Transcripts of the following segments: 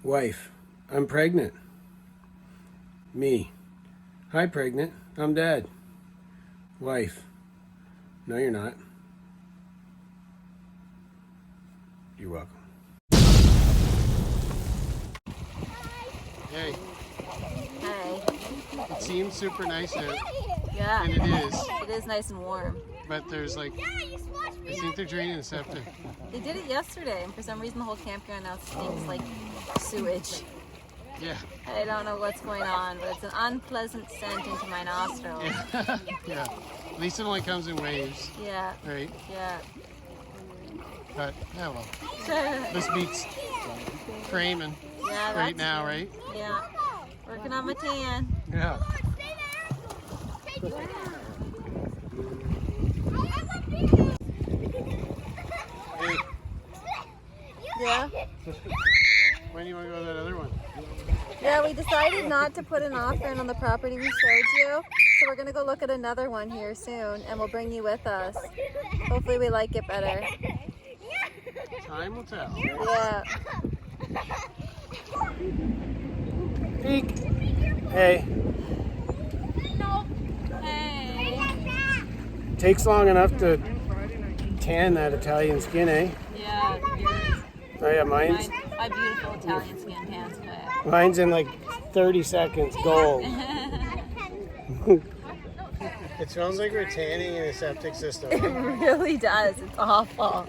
Wife, I'm pregnant. Me, hi pregnant, I'm Dad. Wife, no you're not. You're welcome. Hey. Hey. It seems super nice out. Yeah. And it is. It is nice and warm. But there's like, I think they're draining the septic. They did it yesterday, and for some reason the whole campground now stinks like sewage. Yeah. I don't know what's going on, but it's an unpleasant scent into my nostrils. Yeah. Yeah. At least it only comes in waves. Yeah. Right? Yeah. But, yeah, well. This beats framing Yeah, right now, right? Yeah. Working on my tan. Yeah. Hey, Yeah. when do you want to go to that other one? Yeah, we decided not to put an offer in on the property we showed you. So we're going to go look at another one here soon, and we'll bring you with us. Hopefully we like it better. Time will tell. Yeah. Peek. Hey. Hey. Takes long enough to tan that Italian skin, eh? Yeah, yours. Oh yeah, mine's My beautiful Italian skin pants fit. mine's in like 30 seconds gold. It smells like we're tanning in a septic system. It really does. It's awful.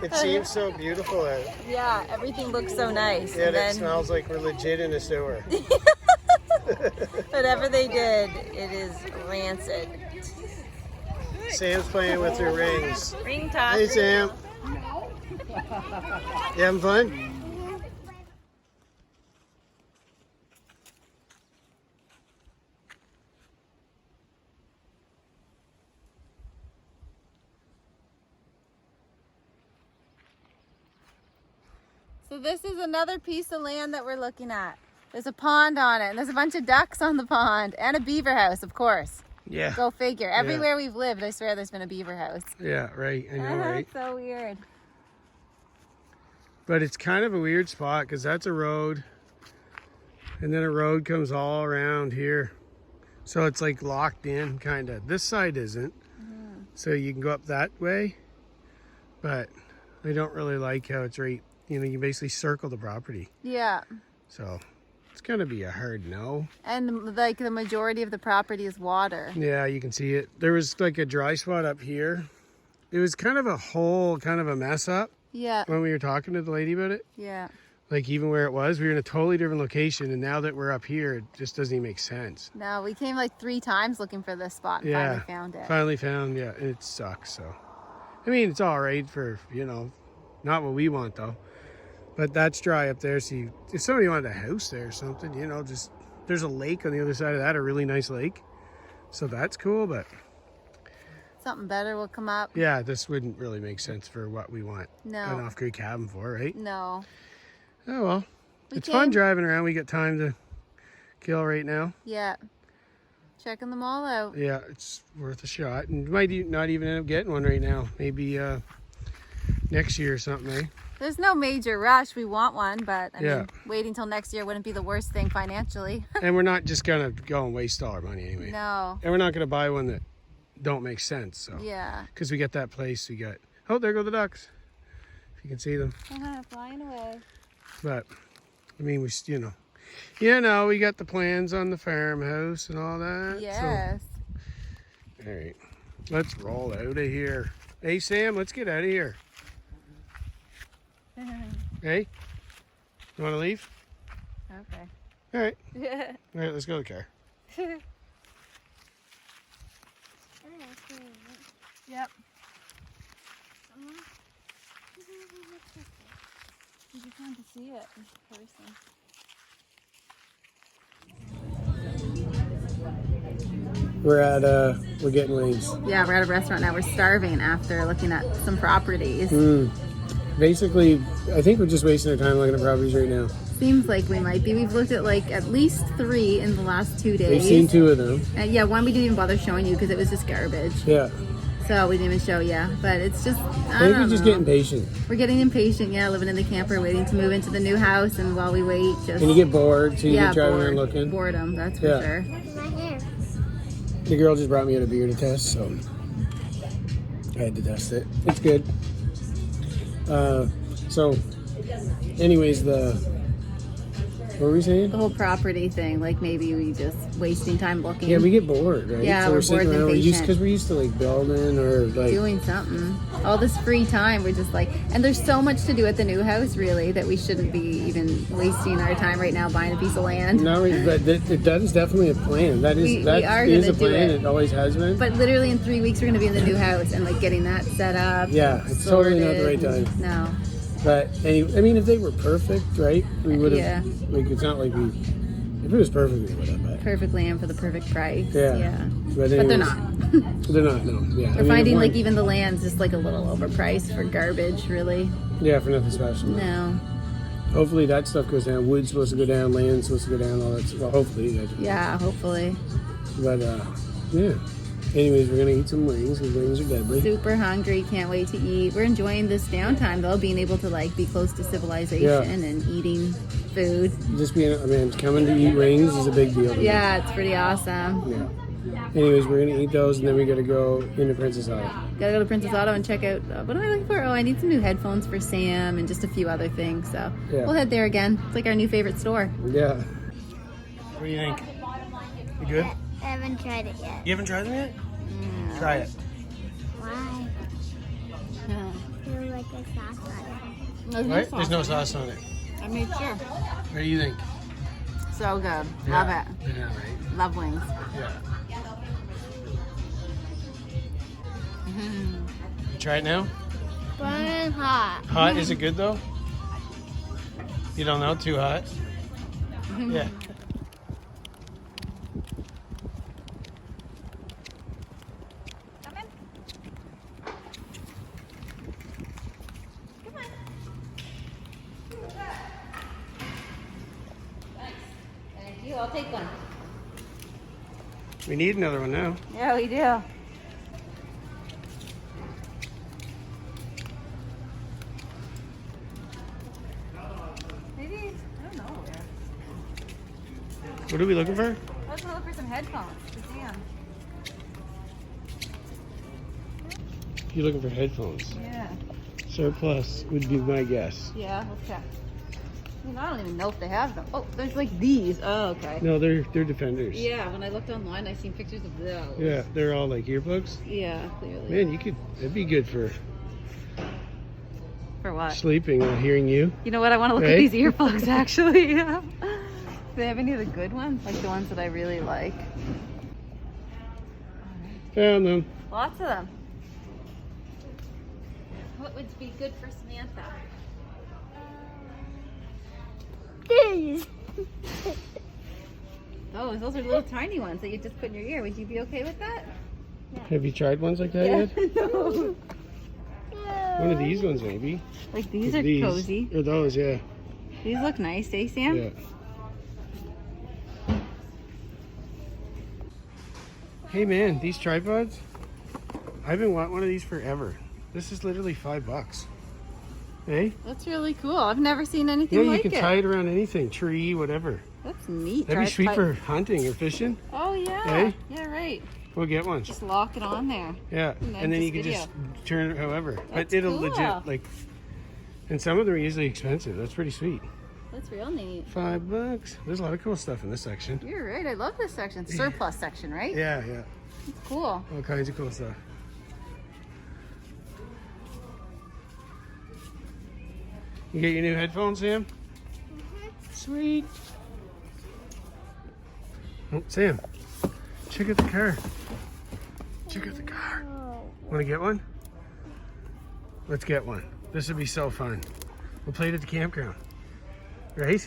It seems so beautiful out. Yeah, everything looks so nice. Yet And then it smells like we're legit in a sewer. whatever they did, it is rancid. Sam's playing with her rings. Ring toss. Hey Sam. You having fun? So this is another piece of land that we're looking at. There's a pond on it, and there's a bunch of ducks on the pond, and a beaver house, of course. Yeah. Go figure. Everywhere we've lived, I swear there's been a beaver house. Yeah, right. I know, right? It's so weird. But it's kind of a weird spot because that's a road, and then a road comes all around here. So it's like locked in, kind of. This side isn't. So you can go up that way, but I don't really like how it's right. You know, you basically circle the property. Yeah. So it's going to be a hard no. And like the majority of the property is water. Yeah, you can see it. There was like a dry spot up here. It was kind of a hole, kind of a mess up Yeah. when we were talking to the lady about it. Yeah. Like even where it was, we were in a totally different location, and now that we're up here, it just doesn't even make sense. No, we came like 3 times looking for this spot and Yeah, finally found it. Finally found, yeah, and it sucks. So, I mean, it's all right for, you know, not what we want though. But that's dry up there. So if somebody wanted a house there or something, you know, just there's a lake on the other side of that, a really nice lake. So that's cool, but Something better will come up. yeah, this wouldn't really make sense for what we want No. an off-grid cabin for, right? No. Oh well, We it's fun came- driving around. We got time to kill right now. Yeah. Checking them all out. Yeah, it's worth a shot, and might not even end up getting one right now. Maybe next year or something, eh? There's no major rush. We want one, but I Yeah. mean, waiting till next year wouldn't be the worst thing financially. And we're not just gonna go and waste all our money anyway. No. And we're not gonna buy one that don't make sense. So Yeah. because we got that place, we got. Oh, there go the ducks. If you can see them, Flying away. but I mean, you know, we got the plans on the farmhouse and all that. Yes. So, all right, let's roll out of here. Hey Sam, let's get out of here. Hey, you want to leave? Okay. All right. All right, let's go to the car. Yep. You just want to see it in person. We're getting wings. Yeah, we're at a restaurant now. We're starving after looking at some properties. Basically, I think we're just wasting our time looking at properties right now. Seems like we might be. We've looked at like at least 3 in the last 2 days. We've seen 2 of them. Yeah, one we didn't even bother showing you because it was just garbage. Yeah. So we didn't even show you, but it's just, I Maybe don't just know. get impatient. We're getting impatient, yeah, living in the camper, waiting to move into the new house, and while we wait, just... And you get bored, so you get driving bored. around looking. Boredom, that's for Yeah. sure. The girl just brought me out a beer to test, so I had to test it. It's good. So, anyways, what were we saying? The whole property thing, like maybe we just wasting time looking. Yeah, we get bored, right? Yeah, so we're we're sitting bored and around. impatient. Because we're used to like building or like doing something. All this free time, we're just like, and there's so much to do at the new house, really, that we shouldn't be even wasting our time right now buying a piece of land. No, but that is definitely a plan. That is We that are is gonna a do plan. it. It always has been. But literally in 3 weeks, we're gonna be in the new house and like getting that set up. Yeah, it's totally not the right sorted. time. No. But anyway, I mean, if they were perfect, right? We would have. Yeah. Like, it's not like we. If it was perfect, we would have. But Perfect land for the perfect price. yeah. But anyways, they're not. They're not. No. Yeah. We're finding like even the land's just like a little overpriced for garbage, really. Yeah, for nothing special. No. Hopefully that stuff goes down. Wood's supposed to go down. Land's supposed to go down. All that. Well, hopefully. Yeah, hopefully. But yeah. Anyways, we're gonna eat some wings because wings are deadly. Super hungry, can't wait to eat. We're enjoying this downtime though, being able to like be close to civilization and eating food. Just being, I mean, coming to eat wings is a big deal. To me. Yeah, it's pretty awesome. Yeah. Anyways, we're gonna eat those and then we gotta go into Princess Auto. Gotta go to Princess Auto and check out, what am I looking for? Oh, I need some new headphones for Sam and just a few other things. So Yeah. we'll head there again. It's like our new favorite store. Yeah. What do you think? You good? I haven't tried it yet. You haven't tried them yet? Try it. Why? Feel like a sauce on it. Right? There's no sauce on it. I made sure. What do you think? So good. Love Yeah. it. Yeah, right. Love wings. Yeah. You try it now? Burning hot. Hot? Is it good though? You don't know? Too hot? Yeah. Thank you. I'll take one. We need another one now. Yeah, we do. Maybe, I don't know where. What are we looking for? I was gonna look for some headphones for Sam. You're looking for headphones. Yeah. Surplus would be my guess. Yeah, let's check. I mean, I don't even know if they have them. Oh, there's like these. Oh, okay. No, they're Defenders. Yeah, when I looked online, I seen pictures of those. Yeah, they're all like earplugs. Yeah, clearly. Man, that'd be good for For what? sleeping while hearing you. You know what? I want to look Right? at these earplugs actually. Yeah. Do they have any of the good ones? Like the ones that I really like? Found them. Lots of them. What would be good for Samantha? Oh, those are little tiny ones that you just put in your ear. Would you be okay with that? Have you tried ones like that yet? No. One of these ones, maybe. Like these are cozy. Or those, yeah. These look nice, eh, Sam? Yeah. Hey man, these tripods, I've been wanting one of these forever. This is literally $5. Hey? That's really cool. I've never seen anything Yeah, you like can it. tie it around anything, tree, whatever. That's neat. That'd be sweet Tie- for hunting or fishing. Oh yeah. Hey? Yeah, right. We'll get one. Just lock it on there. Yeah, and then and then you just can video. just turn it however. But That's it'll cool. legit, like, and some of them are usually expensive. That's pretty sweet. That's real neat. $5. There's a lot of cool stuff in this section. You're right. I love this section. Surplus section, right? Yeah, yeah. It's cool. All kinds of cool stuff. You get your new headphones, Sam? Sweet. Oh, Sam, check out the car. Check out the car. Want to get one? Let's get one. This would be so fun. We'll play it at the campground. Right?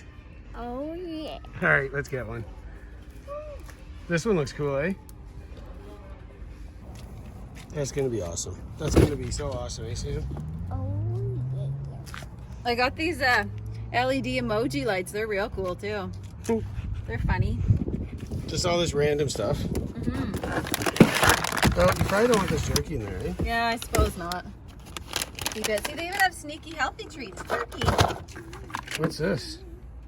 Oh yeah. All right, let's get one. This one looks cool, eh? That's going to be awesome. That's going to be so awesome, eh, Sam? Oh yeah. I got these LED emoji lights. They're real cool too. They're funny. Just all this random stuff. Oh, you probably don't want this jerky in there, eh? Yeah, I suppose not. Keep it. See, they even have sneaky healthy treats. Turkey. What's this?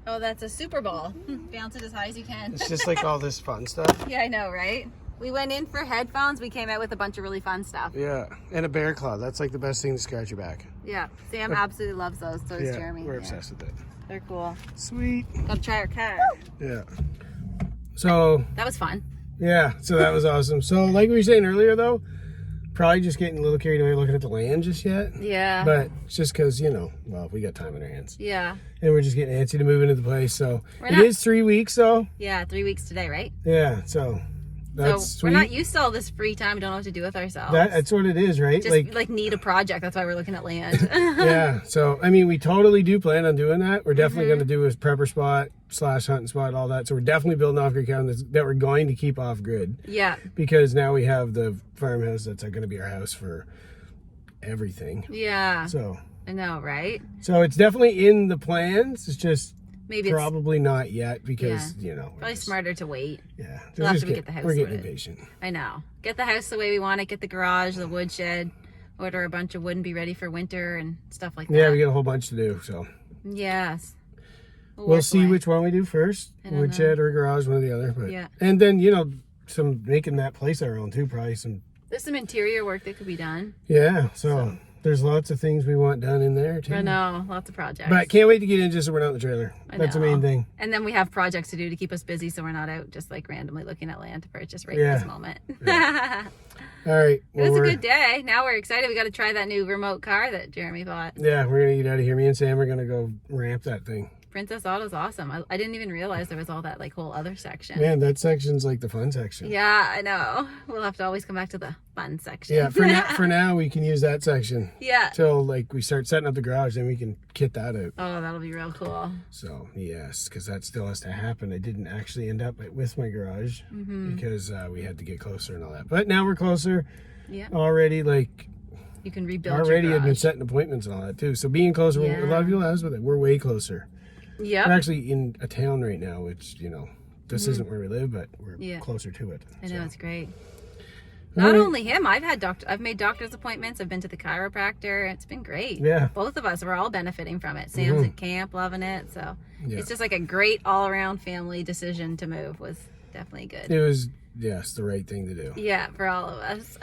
Oh, that's a Super Ball. Bounce it as high as you can. It's just like all this fun stuff. Yeah, I know, right? We went in for headphones. We came out with a bunch of really fun stuff. Yeah, and a bear claw. That's like the best thing to scratch your back. Yeah, Sam absolutely loves those. So does Jeremy. We're obsessed with it. They're cool. Sweet. Gotta try our car. Yeah. So, That was fun. yeah, so that was awesome. So, like we were saying earlier, though, probably just getting a little carried away looking at the land just yet. Yeah. But it's just because, you know, well, we got time on our hands. Yeah. And we're just getting antsy to move into the place. So, We're it not- is 3 weeks, though. Yeah, 3 weeks today, right? Yeah, so that's So sweet. we're not used to all this free time. We don't know what to do with ourselves. That's what it is, right? Just like need a project. That's why we're looking at land. Yeah, so I mean, we totally do plan on doing that. We're definitely Mm-hmm. going to do a prepper spot / hunting spot, all that. So we're definitely building off grid cabins that we're going to keep off grid Yeah. because now we have the farmhouse that's going to be our house for everything. Yeah. So I know, right? it's definitely in the plans. It's just Maybe it's probably not yet because you know we're probably just- smarter to wait. Yeah, Till after we get the house we're getting sorted. impatient. I know. Get the house the way we want it. Get the garage, the woodshed. Order a bunch of wood and be ready for winter and stuff like that. Yeah, we got a whole bunch to do. So Yes. we'll see away. which one we do first, I don't woodshed or garage, one or the other. But Yeah. and then you know some making that place our own too. Probably some. There's some interior work that could be done. Yeah, so there's lots of things we want done in there too. I know. Lots of projects. But can't wait to get in just so we're not in the trailer. I That's the know. main thing. And then we have projects to do to keep us busy so we're not out just like randomly looking at land to purchase right Yeah. at this moment. All right. It was a good day. Now we're excited. We got to try that new remote car that Jeremy bought. Yeah, we're going to get out of here. Me and Sam are going to go ramp that thing. Princess Auto's awesome. I didn't even realize there was all that like whole other section. Man, that section's like the fun section. Yeah, I know. We'll have to always come back to the fun section. Yeah, for now we can use that section. Yeah. Till like we start setting up the garage, then we can kit that out. Oh, that'll be real cool. So yes, because that still has to happen. I didn't actually end up with my garage because we had to get closer and all that. But now we're closer. Yeah. Already, like You can rebuild already your had been garage. setting appointments and all that too. So being closer, a lot of people ask with it. We're way closer. We're Yep. actually in a town right now, which you know, this isn't where we live, but we're closer to it. I know, so. it's great. Not only him, I've made doctor's appointments. I've been to the chiropractor. It's been great. Yeah. Both of us, we're all benefiting from it. Sam's at camp, loving it. So Yeah. it's just like a great all-around family decision to move. Was definitely good. It was the right thing to do. Yeah, for all of us.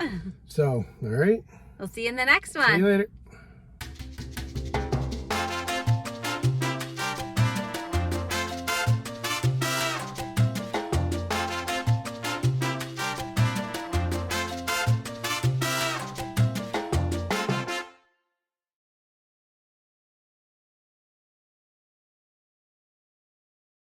So all right, We'll see you in the next see one. you later.